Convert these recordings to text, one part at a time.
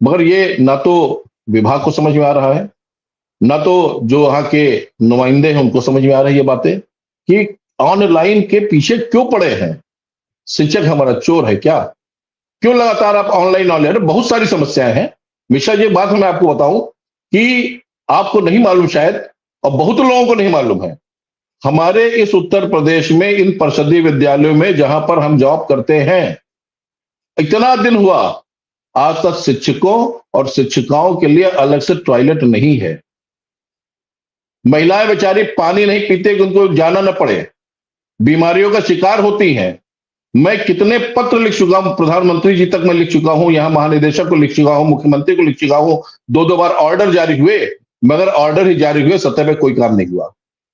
मगर ये ना तो विभाग को समझ में आ रहा है, ना तो जो वहां के नुमाइंदे हैं उनको समझ में आ रही है ये बातें कि ऑनलाइन के पीछे क्यों पड़े हैं। शिक्षक हमारा चोर है क्या? क्यों लगातार आप ऑनलाइन ऑनलाइन? बहुत सारी समस्याएं हैं मिश्रा जी। बात मैं आपको बताऊं कि आपको नहीं मालूम शायद, और बहुत लोगों को नहीं मालूम है, हमारे इस उत्तर प्रदेश में इन परिषदीय विद्यालयों में जहां पर हम जॉब करते हैं, इतना दिन हुआ आज तक शिक्षकों और शिक्षिकाओं के लिए अलग से टॉयलेट नहीं है। महिलाएं बेचारी पानी नहीं पीते कि उनको जाना न पड़े, बीमारियों का शिकार होती हैं। मैं कितने पत्र लिख चुका हूं, प्रधानमंत्री जी तक मैं लिख चुका हूं, यहां महानिदेशक को लिख चुका हूं, मुख्यमंत्री को लिख चुका हूं, दो दो बार ऑर्डर जारी हुए, मगर ऑर्डर ही जारी हुए, सतह पे कोई काम नहीं हुआ।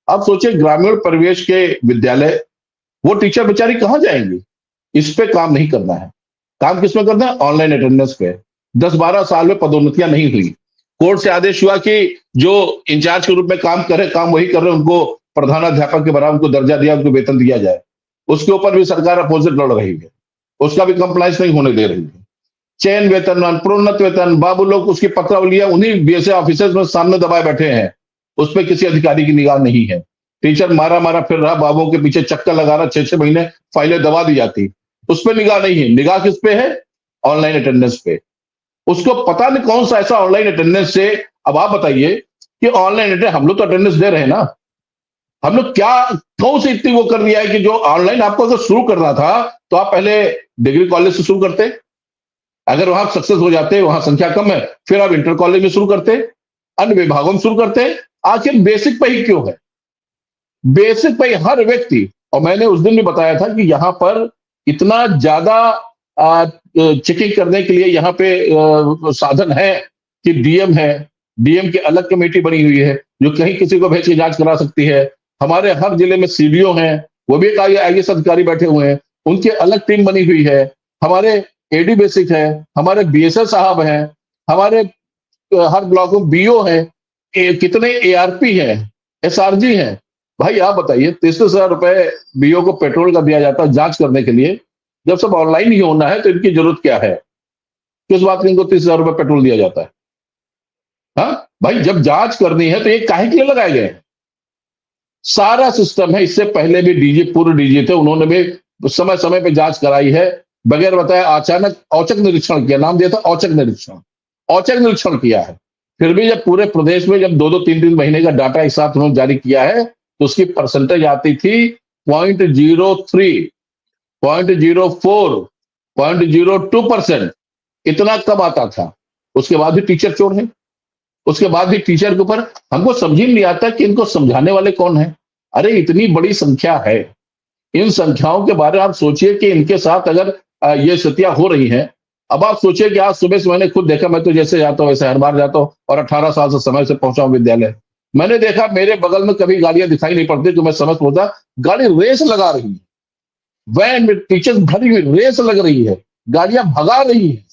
आप सोचिए ग्रामीण परिवेश के विद्यालय, वो टीचर बेचारी कहां जाएंगी? इस पे काम नहीं करना है। काम किस में करना है? ऑनलाइन अटेंडेंस पे। 10-12 साल में पदोन्नतियां नहीं हुई। कोर्ट से आदेश हुआ कि जो इंचार्ज के रूप में काम कर रहे, काम वही कर रहे, उनको प्रधानाध्यापक के बराबर उनको दर्जा दिया, उनको वेतन दिया जाए। उसके ऊपर भी सरकार अपोजिट लड़ रही है, उसका भी कंप्लाइंस नहीं होने दे रही है। चयन वेतन, प्रोन्नत वेतन, बाबू लोग उसकी पत्रावलियां उन्हीं बीएसए ऑफिसर्स में सामने दबाए बैठे हैं, उस पर किसी अधिकारी की निगाह नहीं है। टीचर मारा मारा फिर रहा, बाबुओं के पीछे चक्कर लगा रहा, 6-6 महीने फाइलें दबा दी जाती, उस पर निगाह नहीं है। निगाह किस पे है? ऑनलाइन अटेंडेंस पे। उसको पता नहीं कौन सा ऐसा ऑनलाइन अटेंडेंस से। अब आप बताइए कि ऑनलाइन अटेंडेंस, हम लोग तो अटेंडेंस दे रहे हैं ना, हम लोग क्या कौन सी इतनी वो कर दिया है कि जो ऑनलाइन आपको अगर शुरू करना था तो आप पहले डिग्री कॉलेज से शुरू करते, अगर वहां सक्सेस हो जाते, वहां संख्या कम है, फिर आप इंटर कॉलेज में शुरू करते, अन्य विभागों में शुरू करते। आखिर बेसिक पे ही क्यों है? बेसिक पे हर व्यक्ति, और मैंने उस दिन भी बताया था कि यहां पर इतना ज्यादा चेकिंग करने के लिए यहाँ पे साधन है कि डीएम है, डीएम की अलग कमेटी बनी हुई है जो कहीं किसी को भेज के जांच करा सकती है। हमारे हर जिले में सीडीओ हैं, वो भी एक आईएएस अधिकारी बैठे हुए हैं, उनकी अलग टीम बनी हुई है। हमारे एडी बेसिक है, हमारे बीएसएस साहब हैं, हमारे हर ब्लॉक में बीओ है, कितने एआरपी हैं, एसआरजी हैं। भाई आप बताइए, 33,000 रुपए बीओ को पेट्रोल का दिया जाता है जांच करने के लिए, जब सब ऑनलाइन ही होना है तो इनकी जरूरत क्या है? किस बात में इनको 30,000 रुपए पेट्रोल दिया जाता है? हाँ भाई, जब जांच करनी है तो ये काहे के लिए लगाए गए? सारा सिस्टम है। इससे पहले भी डीजी, पूर्व डीजी थे, उन्होंने भी समय समय पे जांच कराई है, बगैर बताए अचानक औचक निरीक्षण किया, नाम दिया था औचक निरीक्षण, औचक निरीक्षण किया है। फिर भी जब पूरे प्रदेश में जब 2-2, 3-3 महीने का डाटा एक साथ उन्होंने जारी किया है तो उसकी परसेंटेज आती थी 0.03, 0.04, 0.02%, इतना कम आता था। उसके बाद भी टीचर चोर है, उसके बाद भी टीचर के ऊपर हमको समझ ही नहीं आता कि इनको समझाने वाले कौन है। अरे इतनी बड़ी संख्या है, इन संख्याओं के बारे में आप सोचिए कि इनके साथ अगर ये स्थितियां हो रही हैं। अब आप सोचिए कि आज सुबह से मैंने खुद देखा, मैं तो जैसे जाता हूँ वैसे हर बार जाता हूँ और 18 साल से समय से पहुंचा हूं विद्यालय। मैंने देखा मेरे बगल में कभी गाड़ियां दिखाई नहीं पड़ती तो मैं समझ पहुंचा गाड़ी रेस लगा रही है, वैन में टीचर्स भरी हुई रेस लग रही है, गाड़ियां भगा रही है।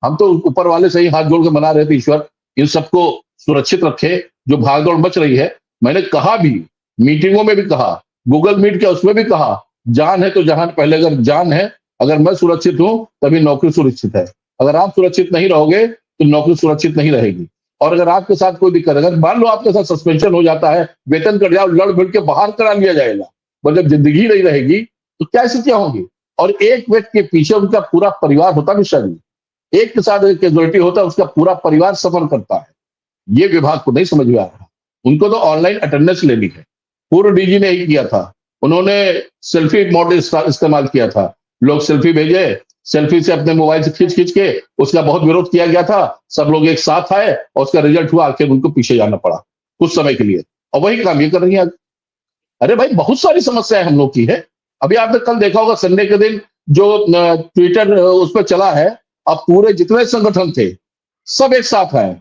हम तो ऊपर वाले से ही हाथ जोड़ के मना रहे थे, ईश्वर इन सबको सुरक्षित रखे जो भागदौड़ मच रही है। मैंने कहा भी, मीटिंगों में भी कहा, गूगल मीट के उसमें भी कहा, जान है तो जहान पहले। अगर जान है, अगर मैं सुरक्षित हूं तभी नौकरी सुरक्षित है। अगर आप सुरक्षित नहीं रहोगे तो नौकरी सुरक्षित नहीं रहेगी। और अगर आपके साथ कोई दिक्कत, अगर मान लो आपके साथ सस्पेंशन हो जाता है, वेतन कट जाओ, लड़ भिड़ के बाहर करा लिया जाएगा, पर जब जिंदगी नहीं रहेगी तो क्या स्थितियां होंगी? और एक व्यक्ति के पीछे उनका पूरा परिवार होता है। शायद एक के साथ एक कैजुअलिटी होता है, उसका पूरा परिवार सफर करता है। ये विभाग को नहीं समझ में आ रहा। उनको तो ऑनलाइन अटेंडेंस लेनी है। पूर्व डीजी ने ही किया था, उन्होंने सेल्फी मॉडल इस्तेमाल किया था। लोग सेल्फी भेजे, सेल्फी से अपने मोबाइल से खींच खींच के उसका बहुत विरोध किया गया था। सब लोग एक साथ आए और उसका रिजल्ट हुआ, आखिर उनको पीछे जाना पड़ा कुछ समय के लिए, और वही काम ये कर रही है। अरे भाई बहुत सारी समस्याएं हम लोग की है। अभी आपने कल देखा होगा संडे के दिन जो ट्विटर उस पर चला है, अब पूरे जितने संगठन थे सब एक साथ आए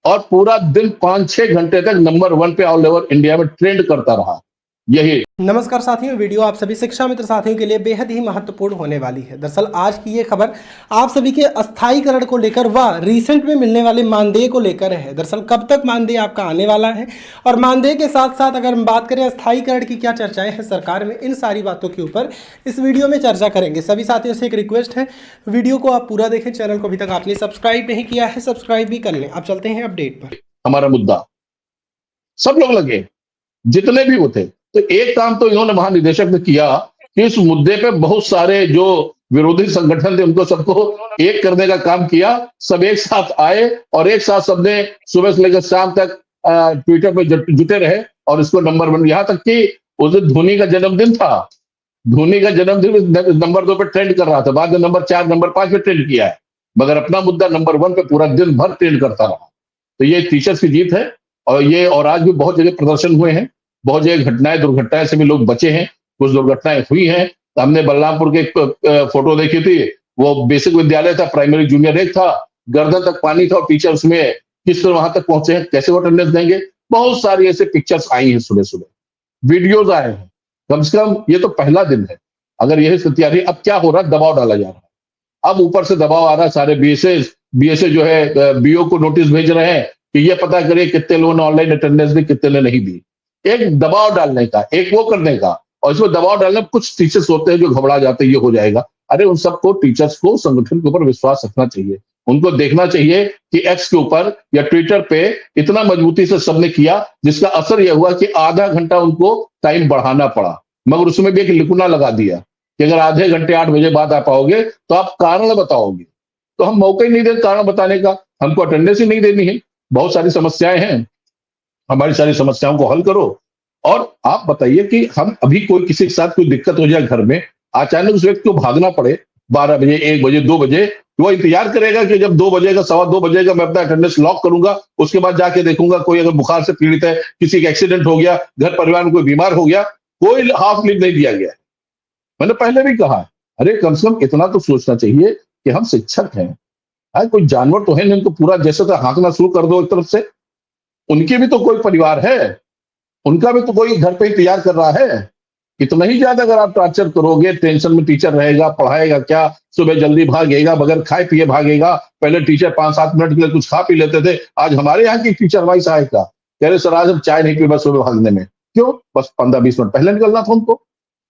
और पूरा दिन 5-6 घंटे तक नंबर 1 पे ऑल ओवर इंडिया में ट्रेंड करता रहा। यही। नमस्कार साथियों, वीडियो आप सभी शिक्षा मित्र साथियों के लिए बेहद ही महत्वपूर्ण होने वाली है। दरअसल आज की ये खबर आप सभी के अस्थायीकरण को लेकर व रिसेंट में मिलने वाले मानदेय को लेकर है। दरअसल कब तक मानदेय आपका आने वाला है और मानदेय के साथ साथ अगर हम बात करें अस्थायीकरण की क्या चर्चाएं हैं सरकार में, इन सारी बातों के ऊपर इस वीडियो में चर्चा करेंगे। सभी साथियों से एक रिक्वेस्ट है, वीडियो को आप पूरा देखें। चैनल को अभी तक आपने सब्सक्राइब नहीं किया है, सब्सक्राइब भी कर लें। अब चलते हैं अपडेट पर। हमारा मुद्दा सब लोग लगे, जितने भी वो थे। तो एक काम तो इन्होंने महानिदेशक ने किया कि इस मुद्दे पे बहुत सारे जो विरोधी संगठन थे उनको सबको एक करने का काम किया। सब एक साथ आए और एक साथ सबने सुबह से लेकर शाम तक ट्विटर पे जुटे रहे और इसको नंबर वन, यहाँ तक कि उस दिन धोनी का जन्मदिन था। धोनी का जन्मदिन नंबर 2 पे ट्रेंड कर रहा था, बाद में नंबर 4 नंबर 5 पे ट्रेंड किया है, मगर अपना मुद्दा नंबर 1 पे पूरा दिन भर ट्रेंड करता रहा। तो ये टीचर्स की जीत है। और आज भी बहुत जगह प्रदर्शन हुए हैं, बहुत जगह घटनाएं दुर्घटनाएं से भी लोग बचे हैं, कुछ दुर्घटनाएं हुई हैं। तो हमने बलरामपुर के एक फोटो देखी थी, वो बेसिक विद्यालय था, प्राइमरी जूनियर एक था, गर्दन तक पानी था और टीचर उसमें किस तरह वहां तक पहुंचे हैं, कैसे वो अटेंडेंस देंगे। बहुत सारी ऐसे पिक्चर्स आई हैं, सुबह सुबह वीडियोज आए हैं। कम से कम ये तो पहला दिन है। अगर यही स्थिति आ रही, अब क्या हो रहा है, दबाव डाला जा रहा है। अब ऊपर से दबाव आ रहा है, सारे बीएसए जो है बीओ को नोटिस भेज रहे हैं कि ये पता करिए कितने लोगों ने ऑनलाइन अटेंडेंस दी, कितने ने नहीं दी। एक दबाव डालने का, एक वो करने का। और इसमें दबाव डालने में कुछ टीचर्स होते हैं जो घबरा जाते हैं, ये हो जाएगा। अरे उन सबको, टीचर्स को संगठन के ऊपर विश्वास रखना चाहिए। उनको देखना चाहिए कि एक्स के ऊपर या ट्विटर पे इतना मजबूती से सबने किया, जिसका असर यह हुआ कि आधा घंटा उनको टाइम बढ़ाना पड़ा, मगर उसमें भी एक लिकुना लगा दिया कि अगर आधे घंटे 8 बजे बाद आ पाओगे तो आप कारण बताओगे। तो हम मौका ही नहीं देते कारण बताने का, हमको अटेंडेंस ही नहीं देनी है। बहुत सारी समस्याएं हैं, हमारी सारी समस्याओं को हल करो। और आप बताइए कि हम अभी कोई किसी के साथ कोई दिक्कत हो जाए घर में, अचानक उस व्यक्ति को भागना पड़े 12 बजे, 1 बजे, 2 बजे, वो इंतजार करेगा कि जब 2 बजेगा, सवा 2 बजेगा, मैं अपना अटेंडेंस लॉक करूंगा, उसके बाद जाके देखूंगा कोई अगर बुखार से पीड़ित है, किसी का एक्सीडेंट हो गया, घर परिवार में कोई बीमार हो गया, कोई हाफ लीव नहीं दिया गया। मैंने पहले भी कहा है, अरे कम से कम इतना तो सोचना चाहिए कि हम शिक्षक हैं। कोई जानवर तो है नहीं, उनको पूरा जैसे तो हाँकना शुरू कर दो एक तरफ से। उनके भी तो कोई परिवार है, उनका भी तो कोई घर पे इंतजार कर रहा है। इतना ही ज्यादा अगर आप टॉर्चर करोगे, टेंशन में टीचर रहेगा, पढ़ाएगा क्या, सुबह जल्दी भागेगा, बगैर खाए पिए भागेगा। पहले टीचर 5-7 मिनट के लिए कुछ खा पी लेते थे, आज हमारे यहाँ की टीचर हमारी सहायिका कह रहे सर आज हम चाय नहीं पी बस सुबह भागने में। क्यों? बस 15-20 मिनट पहले निकलना था उनको।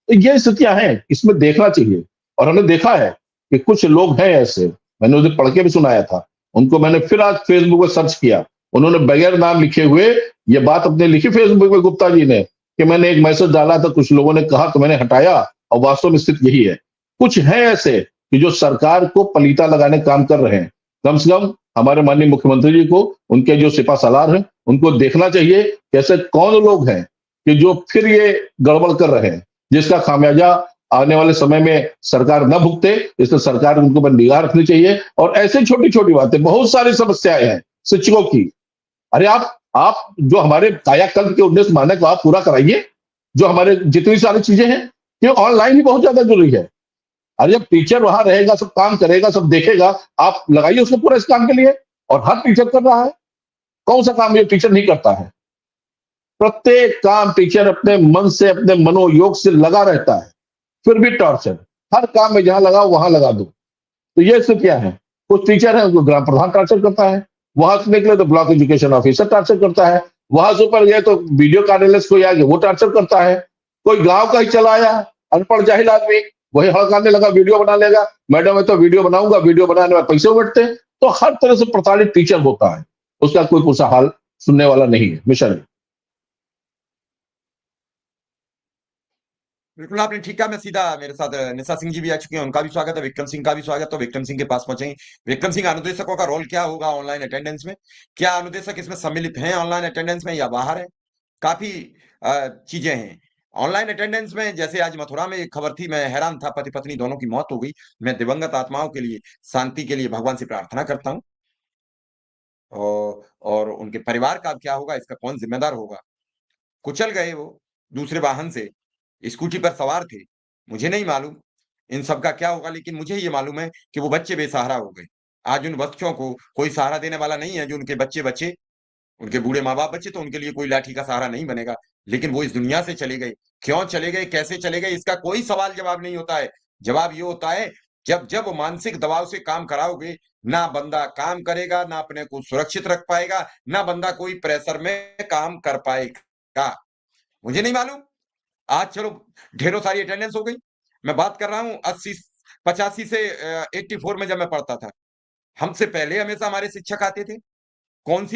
तो ये स्थितियां हैं, इसमें देखना चाहिए। और हमने देखा है कि कुछ लोग हैं ऐसे, मैंने उसे पढ़ के भी सुनाया था, उनको मैंने फिर आज फेसबुक पर सर्च किया, उन्होंने बगैर नाम लिखे हुए ये बात अपने लिखी फेसबुक पे, गुप्ता जी ने, कि मैंने एक मैसेज डाला था, कुछ लोगों ने कहा तो मैंने हटाया, और वास्तव में स्थिति यही है। कुछ है ऐसे कि जो सरकार को पलीता लगाने का काम कर रहे हैं। कम से कम हमारे माननीय मुख्यमंत्री जी को, उनके जो सिपा सालार हैं, उनको देखना चाहिए कि ऐसे कौन लोग हैं कि जो फिर ये गड़बड़ कर रहे हैं, जिसका खामियाजा आने वाले समय में सरकार न भुगते, इसलिए सरकार उनको पर निगाह रखनी चाहिए। और ऐसे छोटी छोटी बातें, बहुत सारी समस्याएं हैं शिक्षकों की। अरे आप जो हमारे कायाकल्प के उद्देश्य मानक आप पूरा कराइए, जो हमारे जितनी सारी चीजें हैं, ये ऑनलाइन ही बहुत ज्यादा जरूरी है। अरे जब टीचर वहां रहेगा, सब काम करेगा, सब देखेगा, आप लगाइए उसको पूरा इस काम के लिए। और हर टीचर कर रहा है, कौन सा काम ये टीचर नहीं करता है? प्रत्येक काम टीचर अपने मन से, अपने मनोयोग से लगा रहता है, फिर भी टॉर्चर। हर काम में जहां लगाओ वहां लगा दो। तो ये स्थितियां हैं। कुछ टीचर है उनको ग्राम प्रधान टॉर्चर करता है, वहां से निकले तो ब्लॉक एजुकेशन ऑफिसर टॉर्चर करता है, वहां से ऊपर गए तो वीडियो कार्यालय से कोई आ गया वो टॉर्चर करता है। कोई गांव का ही चला आया, अनपढ़ जाहिल आदमी, वही हड़काने लगा, वीडियो बना लेगा, मैडम है तो वीडियो बनाऊंगा, वीडियो बनाने में पैसे उगटते हैं। तो हर तरह से प्रताड़ित टीचर होता है, उसका कोई पूछा हाल सुनने वाला नहीं है। मिशन बिल्कुल आपने ठीक कहा। मैं सीधा, मेरे साथ निशा सिंह जी भी आ चुके हैं, उनका भी स्वागत है, विक्रम सिंह का भी स्वागत है। तो विक्रम सिंह के पास पहुंचेंगे। विक्रम सिंह, अनुदेशकों का रोल क्या होगा ऑनलाइन अटेंडेंस में? क्या अनुदेशक इसमें सम्मिलित हैं ऑनलाइन अटेंडेंस में या बाहर है? काफी चीजें हैं ऑनलाइन अटेंडेंस में। जैसे आज मथुरा में एक खबर थी, मैं हैरान था, पति पत्नी दोनों की मौत हो गई। मैं दिवंगत आत्माओं के लिए, शांति के लिए भगवान से प्रार्थना करता हूँ। और उनके परिवार का अब क्या होगा, इसका कौन जिम्मेदार होगा? कुचल गए वो दूसरे वाहन से, स्कूटी पर सवार थे। मुझे नहीं मालूम इन सब का क्या होगा, लेकिन मुझे ये मालूम है कि वो बच्चे बेसहारा हो गए। आज उन बच्चों को कोई सहारा देने वाला नहीं है। जो उनके बच्चे बचे, उनके बूढ़े माँ-बाप बचे, तो उनके लिए कोई लाठी का सहारा नहीं बनेगा। लेकिन वो इस दुनिया से चले गए। क्यों चले गए, कैसे चले गए, इसका कोई सवाल जवाब नहीं होता है। जवाब ये होता है, जब जब मानसिक दबाव से काम कराओगे, ना बंदा काम करेगा, ना अपने को सुरक्षित रख पाएगा, ना बंदा कोई प्रेशर में काम कर पाएगा। मुझे नहीं मालूम, आज चलो ढेरों सारी अटेंडेंस हो गई। मैं बात कर रहा हूँ 80-85 से 84 में जब मैं पढ़ता था। हमसे पहले हमेशा हमारे शिक्षक आते थे। कौन सी